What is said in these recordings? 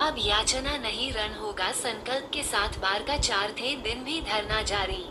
अब याचना नहीं रण होगा संकल्प के साथ बार का 4थे दिन भी धरना जारी।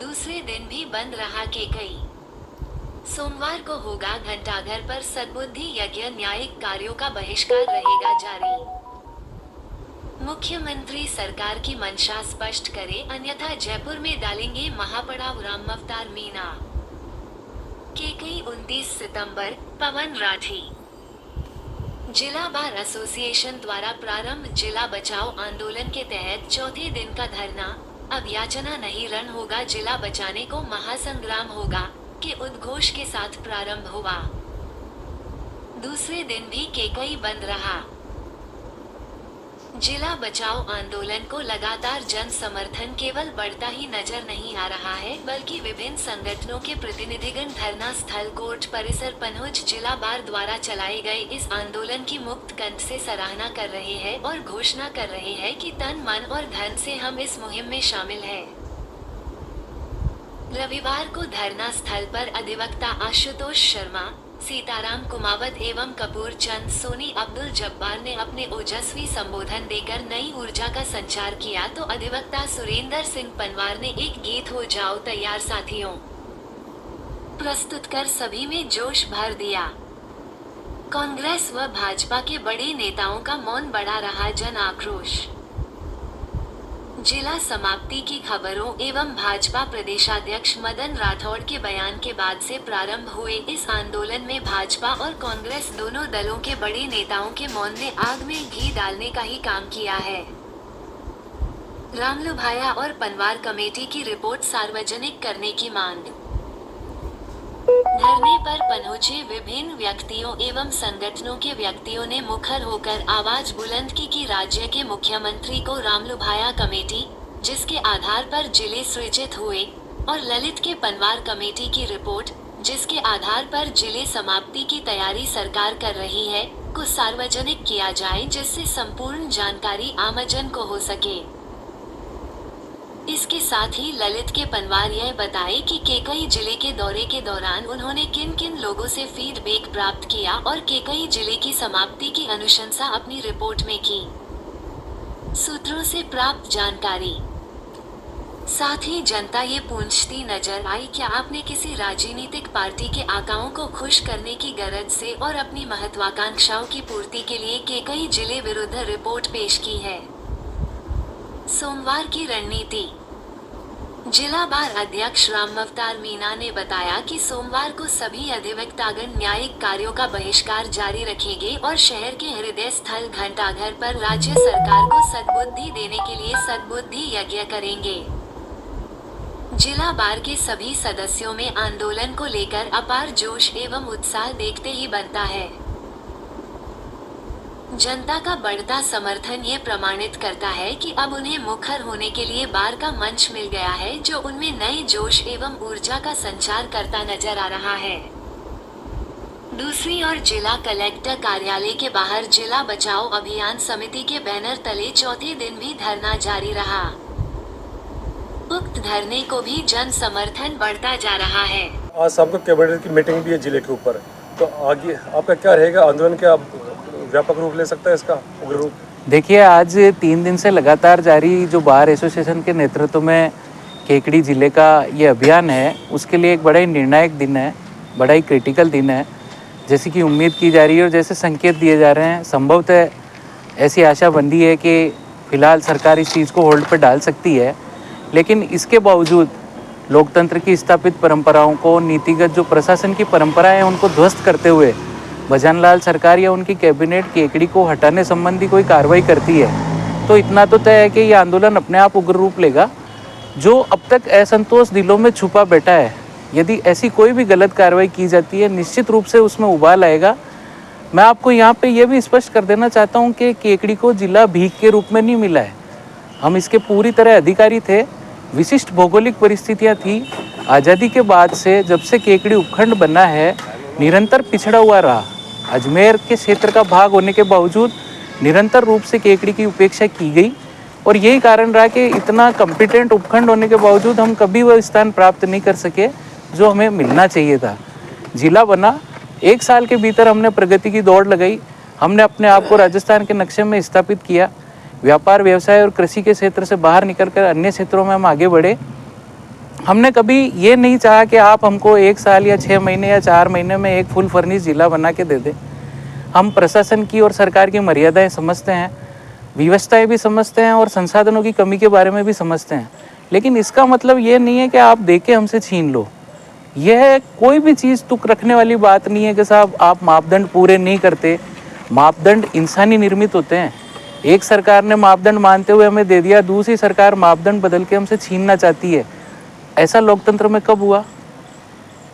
दूसरे दिन भी बंद रहा केकई। सोमवार को होगा घंटाघर पर सद्बुद्धि यज्ञ, न्यायिक कार्यों का बहिष्कार रहेगा जारी। मुख्यमंत्री सरकार की मंशा स्पष्ट करे, अन्यथा जयपुर में डालेंगे महापड़ाव रामावतार मीना। केकई 29 सितंबर, पवन राठी। जिला बार एसोसिएशन द्वारा प्रारंभ जिला बचाओ आंदोलन के तहत चौथे दिन का धरना, अब याचना नहीं रण होगा, जिला बचाने को महासंग्राम होगा के उद्घोष के साथ प्रारंभ हुआ। दूसरे दिन भी केकई बंद रहा। जिला बचाओ आंदोलन को लगातार जन समर्थन केवल बढ़ता ही नजर नहीं आ रहा है, बल्कि विभिन्न संगठनों के प्रतिनिधिगण धरना स्थल कोर्ट परिसर पनहुज जिला बार द्वारा चलाए गए इस आंदोलन की मुक्त कंठ से सराहना कर रहे हैं और घोषणा कर रहे हैं कि तन मन और धन से हम इस मुहिम में शामिल हैं। रविवार को धरना स्थल पर अधिवक्ता आशुतोष शर्मा, सीताराम कुमावत एवं कपूर चंद सोनी अब्दुल जब्बार ने अपने ओजस्वी संबोधन देकर नई ऊर्जा का संचार किया, तो अधिवक्ता सुरेंद्र सिंह पनवार ने एक गीत हो जाओ तैयार साथियों प्रस्तुत कर सभी में जोश भर दिया। कांग्रेस व भाजपा के बड़े नेताओं का मौन बढ़ा रहा जन आक्रोश। जिला समाप्ति की खबरों एवं भाजपा प्रदेशाध्यक्ष मदन राठौड़ के बयान के बाद से प्रारंभ हुए इस आंदोलन में भाजपा और कांग्रेस दोनों दलों के बड़े नेताओं के मौन ने आग में घी डालने का ही काम किया है। रामलुभाया और पनवार कमेटी की रिपोर्ट सार्वजनिक करने की मांग। धरने पर पहुंचे विभिन्न व्यक्तियों एवं संगठनों के व्यक्तियों ने मुखर होकर आवाज बुलंद की कि राज्य के मुख्यमंत्री को रामलुभाया कमेटी, जिसके आधार पर जिले सृजित हुए, और ललित के पनवार कमेटी की रिपोर्ट, जिसके आधार पर जिले समाप्ति की तैयारी सरकार कर रही है, को सार्वजनिक किया जाए, जिससे संपूर्ण जानकारी आमजन को हो सके। इसके साथ ही ललित के पनवार यह बताए कि केकई जिले के दौरे के दौरान उन्होंने किन किन लोगों से फीडबैक प्राप्त किया और केकई जिले की समाप्ति की अनुशंसा अपनी रिपोर्ट में की। सूत्रों से प्राप्त जानकारी। साथ ही जनता ये पूछती नजर आई, क्या आपने किसी राजनीतिक पार्टी के आकाओं को खुश करने की गरज से और अपनी महत्वाकांक्षाओं की पूर्ति के लिए केकई जिले विरुद्ध रिपोर्ट पेश की है। सोमवार की रणनीति। जिला बार अध्यक्ष रामावतार मीना ने बताया कि सोमवार को सभी अधिवक्तागण न्यायिक कार्यों का बहिष्कार जारी रखेंगे और शहर के हृदय स्थल घंटाघर पर राज्य सरकार को सद्बुद्धि देने के लिए सद्बुद्धि यज्ञ करेंगे। जिला बार के सभी सदस्यों में आंदोलन को लेकर अपार जोश एवं उत्साह देखते ही बनता है। जनता का बढ़ता समर्थन ये प्रमाणित करता है कि अब उन्हें मुखर होने के लिए बार का मंच मिल गया है, जो उनमें नए जोश एवं ऊर्जा का संचार करता नजर आ रहा है। दूसरी ओर जिला कलेक्टर कार्यालय के बाहर जिला बचाओ अभियान समिति के बैनर तले चौथे दिन भी धरना जारी रहा। उक्त धरने को भी जन समर्थन बढ़ता जा रहा है। आज शाम को कैबिनेट की मीटिंग भी है जिले के ऊपर, तो आगे आपका क्या रहेगा? आंदोलन क्या व्यापक रूप ले सकता है इसका उग्र रूप? देखिए, आज 3 दिन से लगातार जारी जो बार एसोसिएशन के नेतृत्व में केकड़ी ज़िले का ये अभियान है, उसके लिए एक बड़ा ही निर्णायक दिन है, बड़ा ही क्रिटिकल दिन है। जैसे कि उम्मीद की जा रही है और जैसे संकेत दिए जा रहे हैं, संभवतः ऐसी आशा बंधी है कि फ़िलहाल सरकार इस चीज़ को होल्ड पर डाल सकती है, लेकिन इसके बावजूद लोकतंत्र की स्थापित परंपराओं को, नीतिगत जो प्रशासन की परंपरा है, उनको ध्वस्त करते हुए भजनलाल सरकार या उनकी कैबिनेट केकड़ी को हटाने संबंधी कोई कार्रवाई करती है, तो इतना तो तय है कि ये आंदोलन अपने आप उग्र रूप लेगा। जो अब तक असंतोष दिलों में छुपा बैठा है, यदि ऐसी कोई भी गलत कार्रवाई की जाती है, निश्चित रूप से उसमें उबाल आएगा। मैं आपको यहाँ पे ये भी स्पष्ट कर देना चाहता हूँ कि केकड़ी को जिला भीख के रूप में नहीं मिला है। हम इसके पूरी तरह अधिकारी थे। विशिष्ट भौगोलिक परिस्थितियाँ थी। आज़ादी के बाद से जब से केकड़ी उपखंड बना है निरंतर पिछड़ा हुआ रहा। अजमेर के क्षेत्र का भाग होने के बावजूद निरंतर रूप से केकड़ी की उपेक्षा की गई और यही कारण रहा कि इतना कॉम्पिटेंट उपखंड होने के बावजूद हम कभी वह स्थान प्राप्त नहीं कर सके जो हमें मिलना चाहिए था। जिला बना, 1 साल के भीतर हमने प्रगति की दौड़ लगाई। हमने अपने आप को राजस्थान के नक्शे में स्थापित किया। व्यापार, व्यवसाय और कृषि के क्षेत्र से बाहर निकलकर अन्य क्षेत्रों में हम आगे बढ़े। हमने कभी ये नहीं चाहा कि आप हमको 1 साल या 6 महीने या 4 महीने में एक फुल फर्निश जिला बना के दे दें। हम प्रशासन की और सरकार की मर्यादाएं समझते हैं, व्यवस्थाएं भी समझते हैं और संसाधनों की कमी के बारे में भी समझते हैं। लेकिन इसका मतलब ये नहीं है कि आप देके हमसे छीन लो। यह कोई भी चीज़ तुक रखने वाली बात नहीं है कि साहब आप मापदंड पूरे नहीं करते। मापदंड इंसानी निर्मित होते हैं। एक सरकार ने मापदंड मानते हुए हमें दे दिया, दूसरी सरकार मापदंड बदल के हमसे छीनना चाहती है। ऐसा लोकतंत्र में कब हुआ?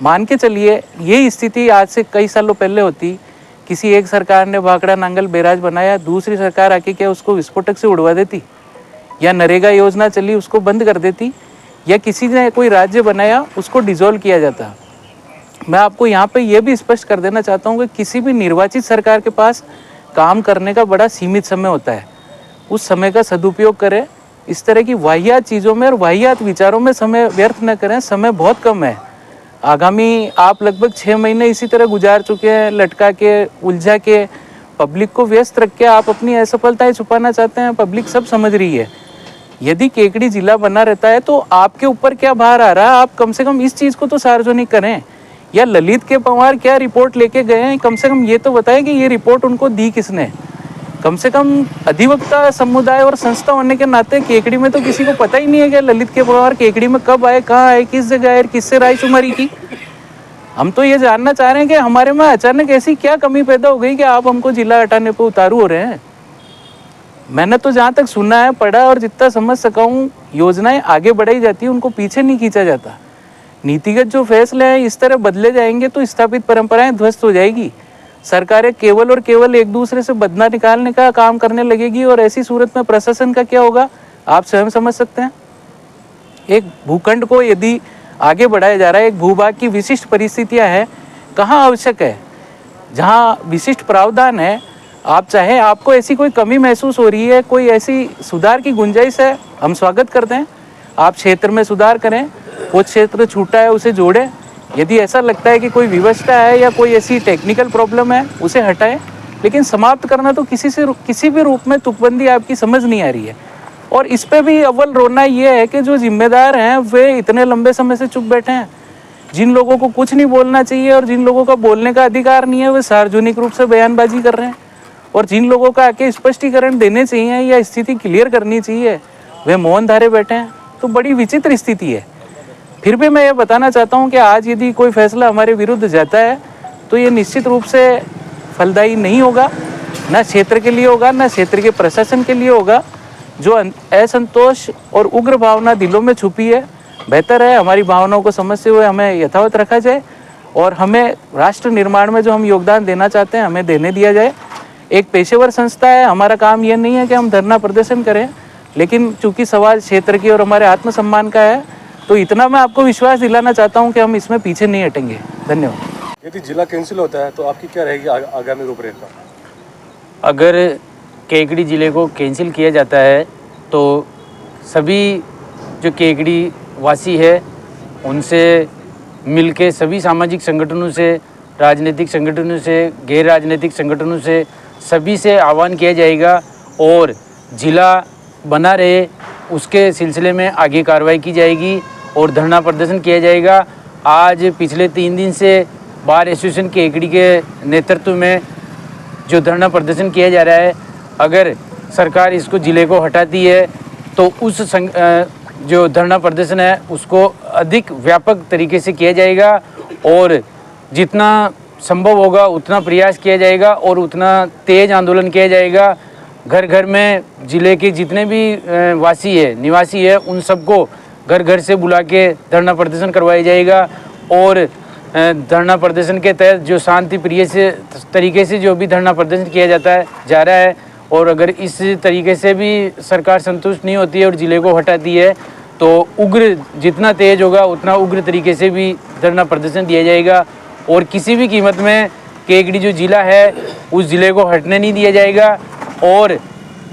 मान के चलिए ये स्थिति आज से कई सालों पहले होती, किसी एक सरकार ने भाखड़ा नांगल बैराज बनाया, दूसरी सरकार आके क्या उसको विस्फोटक से उड़वा देती, या नरेगा योजना चली उसको बंद कर देती, या किसी ने कोई राज्य बनाया उसको डिसॉल्व किया जाता। मैं आपको यहाँ पे ये भी स्पष्ट कर देना चाहता हूँ कि किसी भी निर्वाचित सरकार के पास काम करने का बड़ा सीमित समय होता है। उस समय का सदुपयोग करें। इस तरह की वाहियात चीज़ों में और वाहियात विचारों में समय व्यर्थ न करें। समय बहुत कम है। आगामी आप लगभग 6 महीने इसी तरह गुजार चुके हैं, लटका के, उलझा के, पब्लिक को व्यस्त रख के आप अपनी असफलताएं छुपाना चाहते हैं। पब्लिक सब समझ रही है। यदि केकड़ी जिला बना रहता है तो आपके ऊपर क्या भार आ रहा है? आप कम से कम इस चीज़ को तो सार्वजनिक करें। या ललित के पंवार क्या रिपोर्ट लेके गए हैं, कम से कम ये तो बताएं कि ये रिपोर्ट उनको दी किसने। कम से कम अधिवक्ता समुदाय और संस्था होने के नाते केकड़ी में तो किसी को पता ही नहीं है कि ललित के पंवार केकड़ी में कब आए, कहाँ आए, किस जगह आए, किससे रायशुमारी की। हम तो ये जानना चाह रहे हैं कि हमारे में अचानक ऐसी क्या कमी पैदा हो गई कि आप हमको जिला हटाने पर उतारू हो रहे हैं। मैंने तो जहाँ तक सुना है, पढ़ा और जितना समझ सका हूँ, योजनाएं आगे बढ़ाई जाती है, उनको पीछे नहीं खींचा जाता। नीतिगत जो फैसले हैं इस तरह बदले जाएंगे तो स्थापित परंपराएं ध्वस्त हो जाएगी। सरकारें केवल और केवल एक दूसरे से बदला निकालने का काम करने लगेगी और ऐसी सूरत में प्रशासन का क्या होगा आप स्वयं समझ सकते हैं। एक भूखंड को यदि आगे बढ़ाया जा रहा है, एक भूभाग की विशिष्ट परिस्थितियां हैं, कहाँ आवश्यक है, जहाँ विशिष्ट प्रावधान है, आप चाहे आपको ऐसी कोई कमी महसूस हो रही है, कोई ऐसी सुधार की गुंजाइश है, हम स्वागत करते हैं। आप क्षेत्र में सुधार करें, वो क्षेत्र छूटा है उसे जोड़ें। यदि ऐसा लगता है कि कोई विवशता है या कोई ऐसी टेक्निकल प्रॉब्लम है उसे हटाएं, लेकिन समाप्त करना तो किसी भी रूप में तुकबंदी आपकी समझ नहीं आ रही है। और इस पे भी अव्वल रोना ये है कि जो जिम्मेदार हैं वे इतने लंबे समय से चुप बैठे हैं। जिन लोगों को कुछ नहीं बोलना चाहिए और जिन लोगों का बोलने का अधिकार नहीं है, वे सार्वजनिक रूप से बयानबाजी कर रहे हैं। और जिन लोगों का आके स्पष्टीकरण देने चाहिए या स्थिति क्लियर करनी चाहिए, वे मौन धारे बैठे हैं। तो बड़ी विचित्र स्थिति है। फिर भी मैं ये बताना चाहता हूँ कि आज यदि कोई फैसला हमारे विरुद्ध जाता है तो ये निश्चित रूप से फलदायी नहीं होगा, न क्षेत्र के लिए होगा, न क्षेत्र के प्रशासन के लिए होगा। जो असंतोष और उग्र भावना दिलों में छुपी है, बेहतर है हमारी भावनाओं को समझते हुए हमें यथावत रखा जाए और हमें राष्ट्र निर्माण में जो हम योगदान देना चाहते हैं हमें देने दिया जाए। एक पेशेवर संस्था है, हमारा काम ये नहीं है कि हम धरना प्रदर्शन करें, लेकिन चूंकि सवाल क्षेत्र की और हमारे आत्मसम्मान का है तो इतना मैं आपको विश्वास दिलाना चाहता हूं कि हम इसमें पीछे नहीं हटेंगे। धन्यवाद। यदि जिला कैंसिल होता है तो आपकी क्या रहेगी आगामी रूपरेखा? अगर केकड़ी ज़िले को कैंसिल किया जाता है तो सभी जो केकड़ी वासी है उनसे मिलके सभी सामाजिक संगठनों से, राजनीतिक संगठनों से, गैर राजनीतिक संगठनों से, सभी से आह्वान किया जाएगा और ज़िला बना रहे उसके सिलसिले में आगे कार्रवाई की जाएगी और धरना प्रदर्शन किया जाएगा। आज पिछले 3 दिन से बार एसोसिएशन केकड़ी के नेतृत्व में जो धरना प्रदर्शन किया जा रहा है, अगर सरकार इसको ज़िले को हटाती है तो उस जो धरना प्रदर्शन है उसको अधिक व्यापक तरीके से किया जाएगा और जितना संभव होगा उतना प्रयास किया जाएगा और उतना तेज़ आंदोलन किया जाएगा। घर घर में ज़िले के जितने भी वासी है, निवासी है, उन सबको घर घर से बुला के धरना प्रदर्शन करवाया जाएगा और धरना प्रदर्शन के तहत जो शांति प्रिय से तरीके से जो भी धरना प्रदर्शन किया जा रहा है और अगर इस तरीके से भी सरकार संतुष्ट नहीं होती है और ज़िले को हटाती है तो उग्र जितना तेज होगा उतना उग्र तरीके से भी धरना प्रदर्शन दिया जाएगा और किसी भी कीमत में केकड़ी जो ज़िला है उस ज़िले को हटने नहीं दिया जाएगा और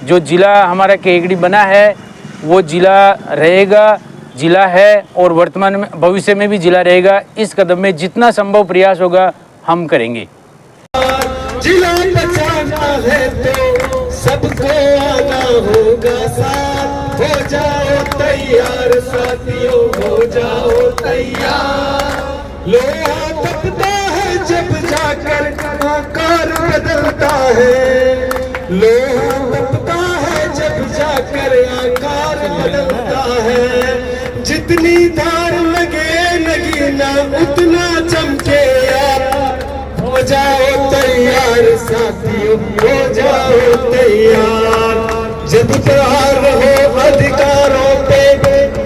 जो ज़िला हमारा केकड़ी बना है वो ज़िला रहेगा, ज़िला है और वर्तमान में भविष्य में भी ज़िला रहेगा। इस कदम में जितना संभव प्रयास होगा हम करेंगे। जिला बचाना है तो सबको आना होगा साथ, हो जाओ तैयार साथियों, हो जाओ तैयार। लोहा तपता है जब जाकर आकार बदलता है, लोहा तपता है जब जाकर आकार बदलता है। जितनी धार लगे नगीना उतना चमके यार, हो जाओ तैयार साथियों, हो जाओ तैयार। जब प्रहार हो अधिकारों पे,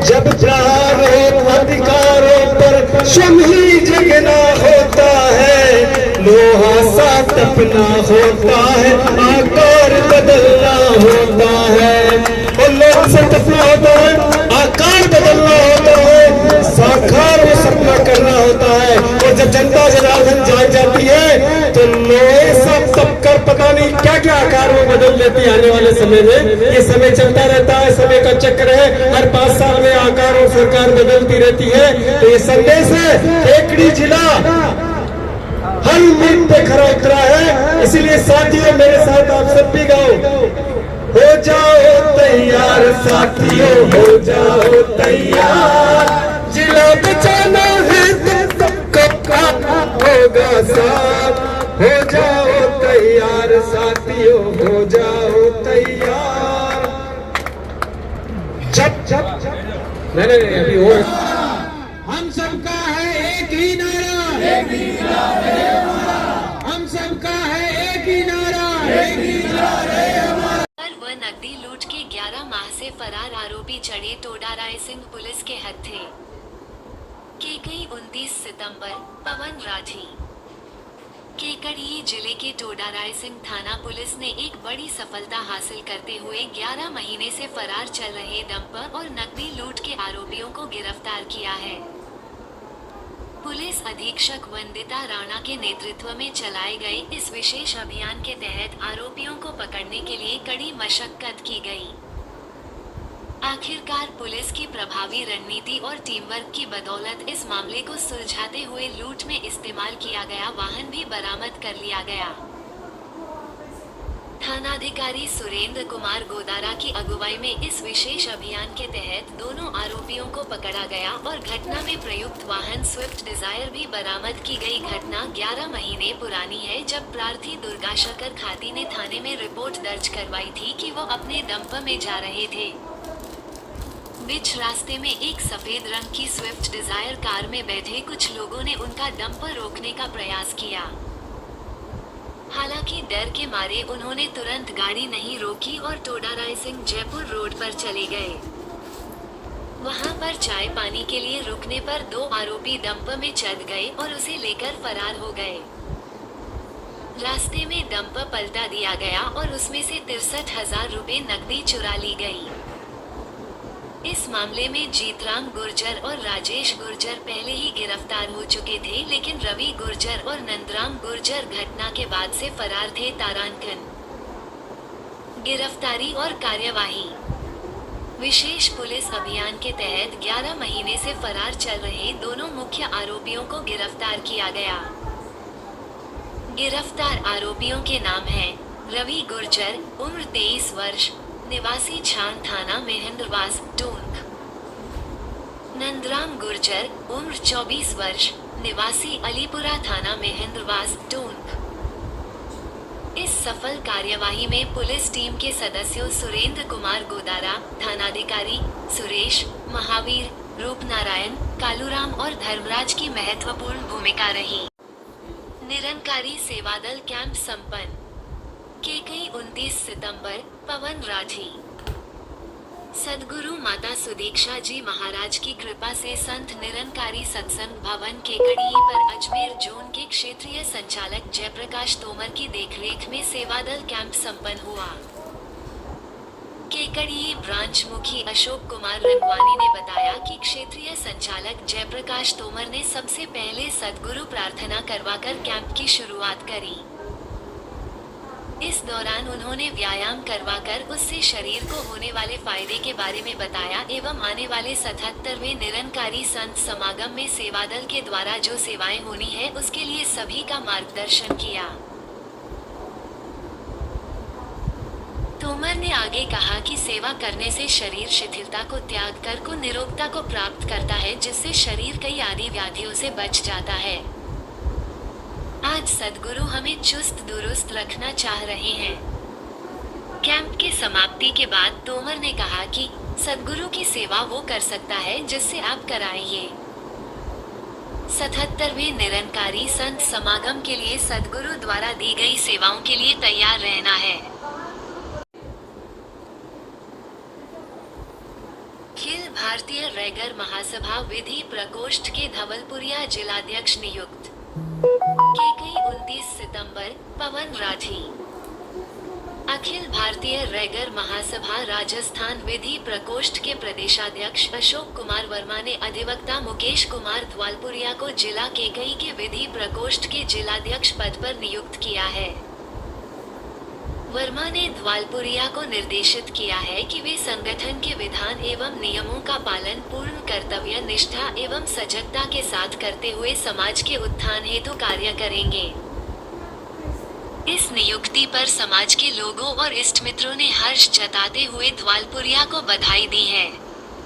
जब प्रहार हो अधिकारों पर स्वयं ही जगना होता है। लोहा सा तपना होता है, आकार बदलना होता है। और लोहा सा तपना होता है, आकार बदलना होता है, साकार वो सपना करना होता है। और जब जनता जनार्दन जाग जाती है तो लोहे सा तप कर पता नहीं क्या क्या आकार वो बदल लेती है। आने वाले समय में ये समय चलता रहता है, समय का चक्र है, हर 5 साल में आकार और सरकार बदलती रहती है। तो ये संदेश है, केकड़ी जिला हर उम्मीद पे खरा उतरा है। इसीलिए साथियों मेरे साथ आप सब भी गाओ, हो जाओ तैयार साथियों, हो जाओ तैयार। जिला बचाना है तो सबको आना होगा साथ, हो जाओ तैयार साथियों, हो जाओ तैयार। जब नहीं अभी और हम सबका है एक ही नारा, एक ही हम सबका है एक ही नारा, एक ही व नकदी लूट के 11 माह से फरार आरोपी चढ़े टोडा रायसिंह पुलिस के हत्थे। केकई 29 सितंबर, पवन राठी। केकड़ी जिले के टोडा रायसिंह थाना पुलिस ने एक बड़ी सफलता हासिल करते हुए 11 महीने से फरार चल रहे डंपर और नकदी लूट के आरोपियों को गिरफ्तार किया है। पुलिस अधीक्षक वंदिता राणा के नेतृत्व में चलाए गए इस विशेष अभियान के तहत आरोपियों को पकड़ने के लिए कड़ी मशक्कत की गई। आखिरकार पुलिस की प्रभावी रणनीति और टीमवर्क की बदौलत इस मामले को सुलझाते हुए लूट में इस्तेमाल किया गया वाहन भी बरामद कर लिया गया। थानाधिकारी सुरेंद्र कुमार गोदारा की अगुवाई में इस विशेष अभियान के तहत दोनों आरोपियों को पकड़ा गया और घटना में प्रयुक्त वाहन स्विफ्ट डिजायर भी बरामद की गई। घटना 11 महीने पुरानी है, जब प्रार्थी दुर्गाशंकर खाती ने थाने में रिपोर्ट दर्ज करवाई थी कि वो अपने डंपर में जा रहे थे। बीच रास्ते में एक सफेद रंग की स्विफ्ट डिजायर कार में बैठे कुछ लोगों ने उनका डंपर रोकने का प्रयास किया। हालांकि डर के मारे उन्होंने तुरंत गाड़ी नहीं रोकी और टोडा रायसिंह जयपुर रोड पर चले गए। वहां पर चाय पानी के लिए रुकने पर 2 आरोपी डंपर में चढ़ गए और उसे लेकर फरार हो गए। रास्ते में डंपर पलटा दिया गया और उसमें से 63,000 रुपए नकदी चुरा ली गई। इस मामले में जीतराम गुर्जर और राजेश गुर्जर पहले ही गिरफ्तार हो चुके थे, लेकिन रवि गुर्जर और नंदराम गुर्जर घटना के बाद से फरार थे। तारांकन, गिरफ्तारी और कार्यवाही। विशेष पुलिस अभियान के तहत 11 महीने से फरार चल रहे दोनों मुख्य आरोपियों को गिरफ्तार किया गया। गिरफ्तार आरोपियों के नाम हैं रवि गुर्जर, उम्र 23 वर्ष, निवासी छान थाना महेंद्रवास टोंक। नंदराम गुर्जर, उम्र 24 वर्ष, निवासी अलीपुरा थाना महेंद्रवास टोंक। इस सफल कार्यवाही में पुलिस टीम के सदस्यों सुरेंद्र कुमार गोदारा, थानाधिकारी सुरेश, महावीर, रूपनारायण, कालूराम और धर्मराज की महत्वपूर्ण भूमिका रही। निरंकारी सेवादल कैंप संपन्न। केकई 29 सितंबर, पवन राठी। सद्गुरु माता सुदीक्षा जी महाराज की कृपा से संत निरंकारी सत्संग भवन केकड़ी पर अजमेर जोन के क्षेत्रीय संचालक जयप्रकाश तोमर की देखरेख में सेवादल कैंप संपन्न हुआ। केकड़ी ब्रांच मुखी अशोक कुमार रंगवानी ने बताया कि क्षेत्रीय संचालक जयप्रकाश तोमर ने सबसे पहले सद्गुरु प्रार्थना करवाकर कैंप की शुरुआत करी। इस दौरान उन्होंने व्यायाम करवाकर उससे शरीर को होने वाले फायदे के बारे में बताया एवं आने वाले 77वें निरंकारी संत समागम में सेवादल के द्वारा जो सेवाएं होनी है उसके लिए सभी का मार्गदर्शन किया। तोमर ने आगे कहा कि सेवा करने से शरीर शिथिलता को त्याग कर को निरोगता को प्राप्त करता है, जिससे शरीर कई आदि व्याधियों से बच जाता है। आज सद्गुरु हमें चुस्त दुरुस्त रखना चाह रहे हैं। कैंप के समाप्ति के बाद तोमर ने कहा कि सद्गुरु की सेवा वो कर सकता है जिससे आप कराइए। 77वें निरंकारी संत समागम के लिए सद्गुरु द्वारा दी गई सेवाओं के लिए तैयार रहना है। अखिल भारतीय रैगर महासभा विधि प्रकोष्ठ के धवलपुरिया जिलाध्यक्ष नियुक्त। केकई 29 सितंबर, पवन राठी। अखिल भारतीय रैगर महासभा राजस्थान विधि प्रकोष्ठ के प्रदेशाध्यक्ष अशोक कुमार वर्मा ने अधिवक्ता मुकेश कुमार धवलपुरिया को जिला केकई के विधि प्रकोष्ठ के जिलाध्यक्ष पद पर नियुक्त किया है। वर्मा ने धवलपुरिया को निर्देशित किया है कि वे संगठन के विधान एवं नियमों का पालन पूर्ण कर्तव्य निष्ठा एवं सजगता के साथ करते हुए समाज के उत्थान हेतु कार्य करेंगे। इस नियुक्ति पर समाज के लोगों और इष्ट मित्रों ने हर्ष जताते हुए धवलपुरिया को बधाई दी है।